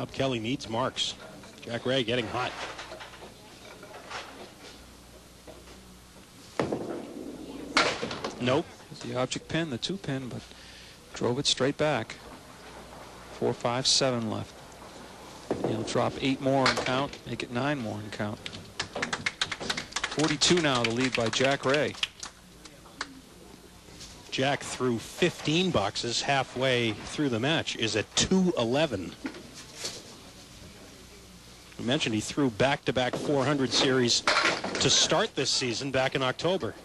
Bob Kelly needs marks. Jack Ray getting hot. Nope. The object pin, the 2-pin, but drove it straight back. 4, 5, 7 left. He'll drop 8 more and count, make it 9 more and count. 42 now, the lead by Jack Ray. Jack threw 15 boxes halfway through the match, is at 211. I mentioned he threw back-to-back 400 series to start this season back in October.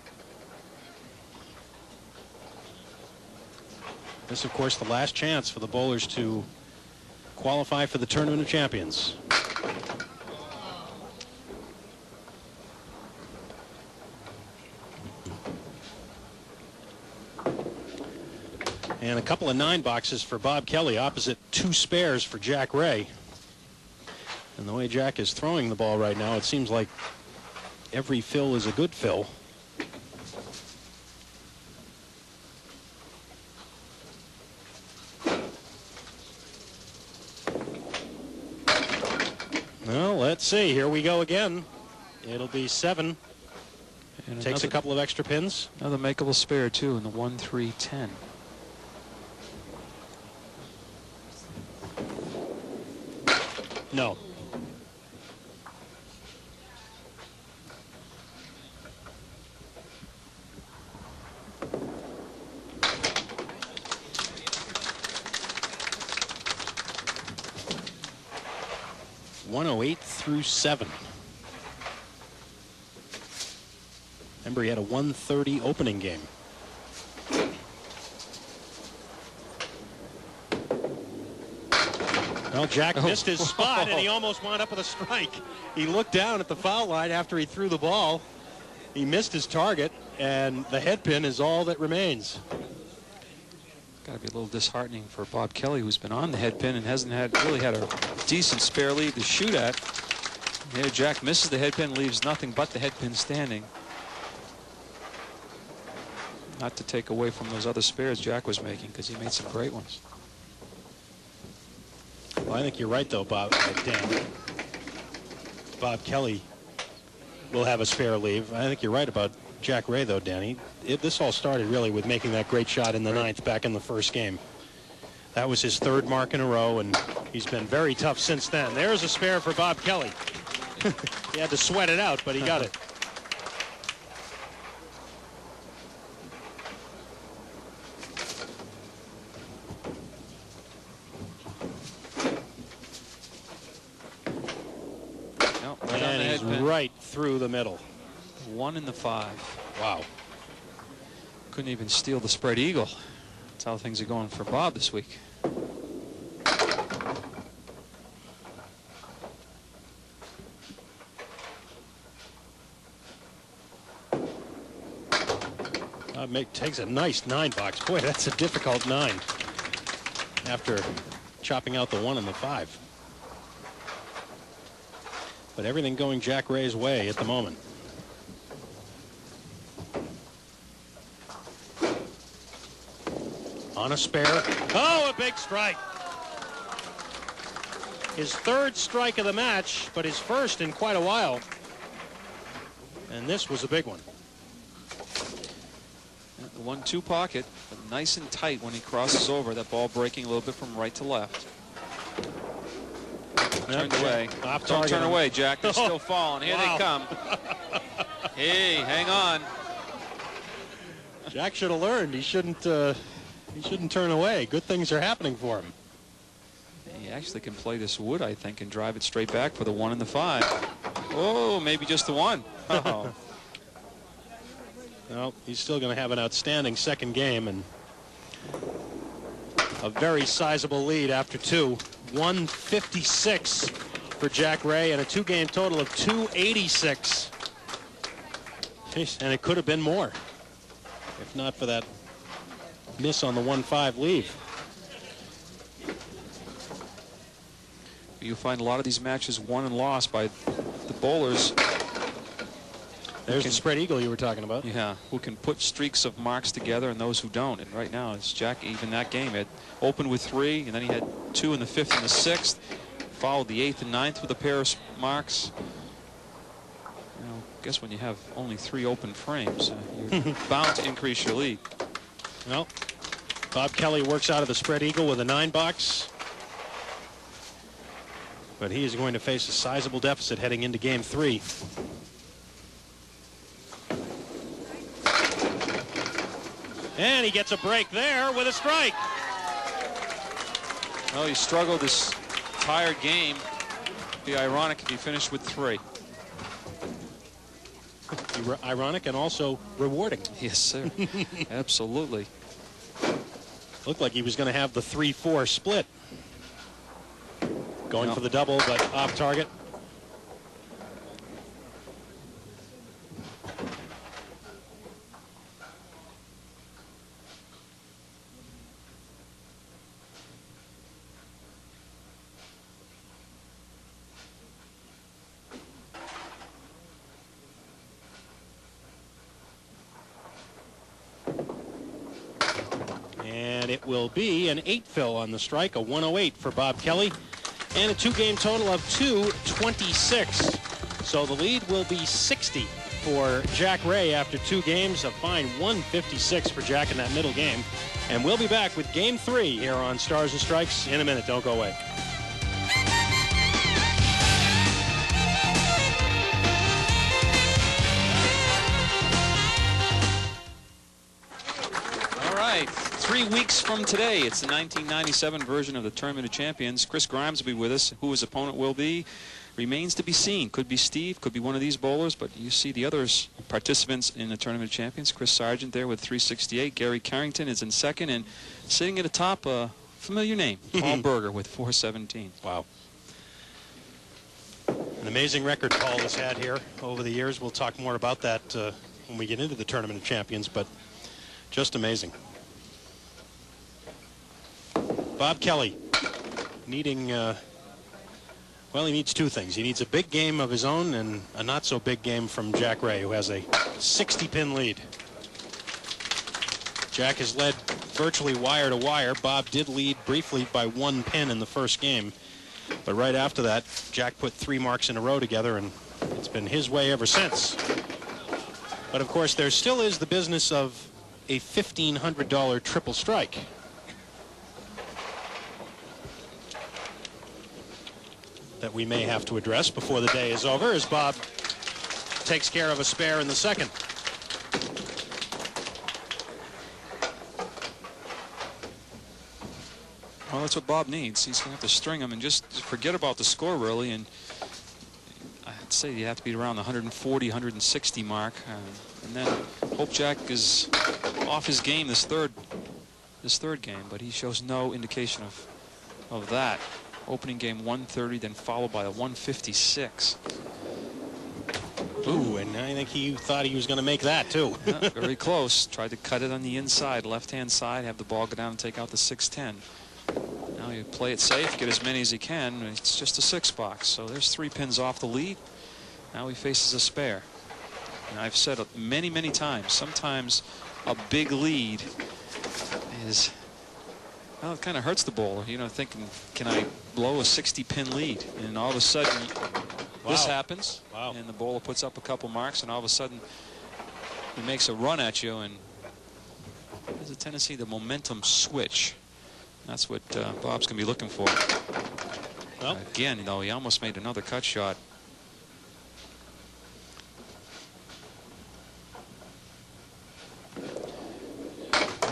This, of course, the last chance for the bowlers to qualify for the Tournament of Champions. And a couple of 9 boxes for Bob Kelly, opposite 2 spares for Jack Ray. And the way Jack is throwing the ball right now, it seems like every fill is a good fill. Well, let's see. Here we go again. It'll be 7. And takes a couple of extra pins. Another makeable spare, too, in the 1, 3, 10. No. .108 through 7. Remember, he had a 130 opening game. Well, Jack missed his spot, and he almost wound up with a strike. He looked down at the foul line after he threw the ball. He missed his target, and the head pin is all that remains. Got to be a little disheartening for Bob Kelly, who's been on the head pin and hasn't really had a decent spare lead to shoot at. Here, Jack misses the head pin, leaves nothing but the head pin standing. Not to take away from those other spares Jack was making, because he made some great ones. Well, I think you're right, though, Bob. Dan. Bob Kelly will have a spare leave. I think you're right about Jack Ray, though, Danny. This all started really with making that great shot in the 9th back in the first game. That was his 3rd mark in a row, and he's been very tough since then. There's a spare for Bob Kelly. He had to sweat it out, but he got it. And he's right through the middle. 1 in the 5. Wow. Couldn't even steal the spread eagle. That's how things are going for Bob this week. Takes a nice 9 box. Boy, that's a difficult 9 after chopping out the 1 and the 5. But everything going Jack Ray's way at the moment. On a spare. Oh, a big strike. His 3rd strike of the match, but his 1st in quite a while. And this was a big one. The 1-2 pocket, but nice and tight when he crosses over. That ball breaking a little bit from right to left. Turned away. Don't turn away, Jack. They're still falling. Here they come. Hey, hang on. Jack should have learned. He shouldn't turn away. Good things are happening for him. He actually can play this wood, I think, and drive it straight back for the 1 and the 5. Oh, maybe just the 1. Oh. Well, he's still going to have an outstanding 2nd game and a very sizable lead after 2. 156 for Jack Ray and a 2-game total of 286. Jeez, and it could have been more if not for that miss on the 1-5 leave. You find a lot of these matches won and lost by the bowlers. There's the spread eagle you were talking about. Yeah, who can put streaks of marks together and those who don't. And right now, it's Jack, even that game, it opened with 3, and then he had 2 in the 5th and the 6th. followed the 8th and 9th with a pair of marks. You know, I guess when you have only 3 open frames, you're bound to increase your lead. Well, Bob Kelly works out of the spread eagle with a 9 box. But he is going to face a sizable deficit heading into game 3. And he gets a break there with a strike. Well, he struggled this entire game. It'd be ironic if he finished with 3. Ironic and also rewarding. Yes, sir. Absolutely. Looked like he was going to have the 3-4 split. Going for the double, but off target. And it will be an 8 fill on the strike, a 108 for Bob Kelly, and a 2-game total of 226. So the lead will be 60 for Jack Ray after 2 games, a fine 156 for Jack in that middle game. And we'll be back with game 3 here on Stars and Strikes in a minute. Don't go away. All right, 3 weeks from today, it's the 1997 version of the Tournament of Champions. Chris Grimes will be with us. Who his opponent will be remains to be seen. Could be Steve, could be one of these bowlers, but you see the others participants in the Tournament of Champions. Chris Sargent there with 368. Gary Carrington is in second, and sitting at the top, a familiar name, Paul Berger with 417. Wow. An amazing record Paul has had here over the years. We'll talk more about that when we get into the Tournament of Champions, but just amazing. Bob Kelly needing, well, he needs 2 things. He needs a big game of his own and a not-so-big game from Jack Ray, who has a 60-pin lead. Jack has led virtually wire to wire. Bob did lead briefly by 1 pin in the first game. But right after that, Jack put 3 marks in a row together, and it's been his way ever since. But, of course, there still is the business of a $1,500 triple strike. That we may have to address before the day is over, as Bob takes care of a spare in the second. Well, that's what Bob needs. He's going to have to string them and just forget about the score, really. And I'd say you have to be around the 140, 160 mark. And then hope Jack is off his game this third game. But he shows no indication of that. Opening game 130, then followed by a 156. Ooh, and I think he thought he was going to make that, too. Yeah, very close. Tried to cut it on the inside, left-hand side, have the ball go down and take out the 610. Now you play it safe, get as many as he can. It's just a 6 box, so there's 3 pins off the lead. Now he faces a spare. And I've said it many, many times, sometimes a big lead is, well, it kind of hurts the bowler, you know, thinking, can I blow a 60-pin lead? And all of a sudden, this happens, and the bowler puts up a couple marks, and all of a sudden, he makes a run at you, and there's a tendency the momentum switch. That's what Bob's going to be looking for. Well, again, though, he almost made another cut shot.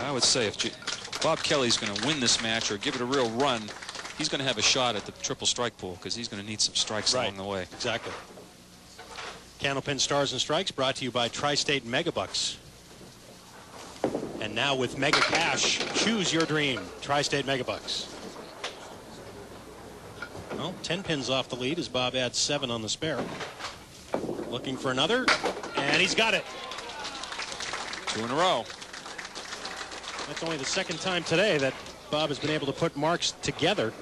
I would say if Bob Kelly's going to win this match or give it a real run, he's going to have a shot at the triple strike pool because he's going to need some strikes along the way. Exactly. Candlepin Stars and Strikes brought to you by Tri-State Megabucks. And now with Mega Cash, choose your dream. Tri-State Megabucks. Well, 10 pins off the lead as Bob adds 7 on the spare. Looking for another, and he's got it. 2 in a row. That's only the second time today that Bob has been able to put marks together.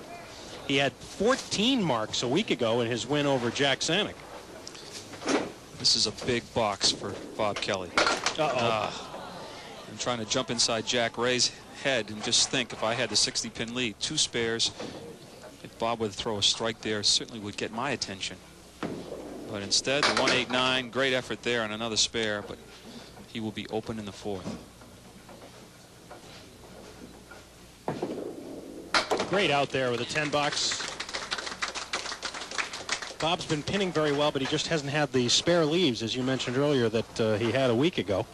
He had 14 marks a week ago in his win over Jack Saniuk. This is a big box for Bob Kelly. I'm trying to jump inside Jack Ray's head and just think if I had the 60-pin lead, 2 spares, Bob would throw a strike there, certainly would get my attention. But instead, the 189, great effort there on another spare, but he will be open in the 4th. Great out there with a 10 box. Bob's been pinning very well, but he just hasn't had the spare leaves, as you mentioned earlier, that he had a week ago.